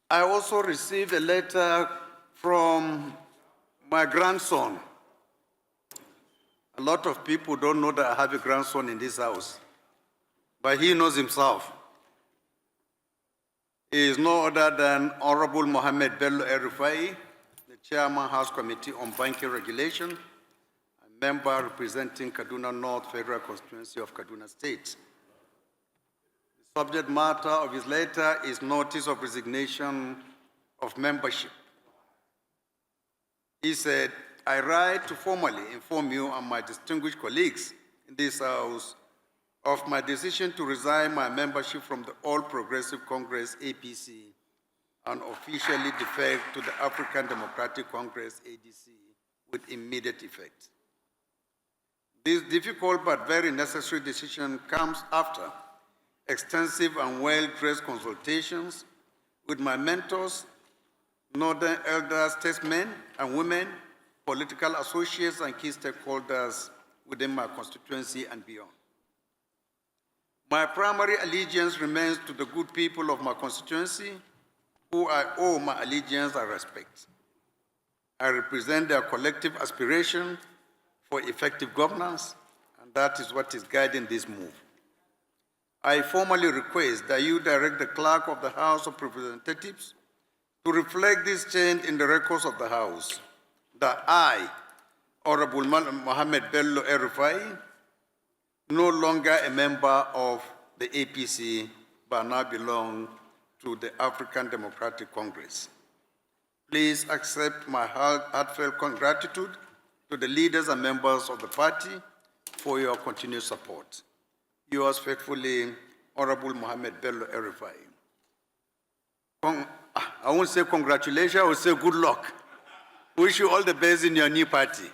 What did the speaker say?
I also received a letter from my grandson. A lot of people don't know that I have a grandson in this house, but he knows himself. He is no other than Honorable Mohammed Bello El-Rufai, the Chairman, House Committee on Banking Regulation, a member representing Kaduna North Federal Constituency of Kaduna State. The subject matter of his letter is notice of resignation of membership. He said, I write to formally inform you and my distinguished colleagues in this House of my decision to resign my membership from the All Progressive Congress, APC, and officially defect to the African Democratic Congress, ADC, with immediate effect. This difficult but very necessary decision comes after extensive and well-dressed consultations with my mentors, Northern elder statesmen and women, political associates, and key stakeholders within my constituency and beyond. My primary allegiance remains to the good people of my constituency, who I owe my allegiance and respect. I represent their collective aspiration for effective governance, and that is what is guiding this move. I formally request that you direct the Clerk of the House of Representatives to reflect this change in the records of the House, that I, Honorable Mohammed Bello El-Rufai, no longer a member of the APC, but now belong to the African Democratic Congress. Please accept my heartfelt gratitude to the leaders and members of the party for your continued support. Yours faithfully, Honorable Mohammed Bello El-Rufai. I won't say congratulations, I will say good luck. Wish you all the best in your new party.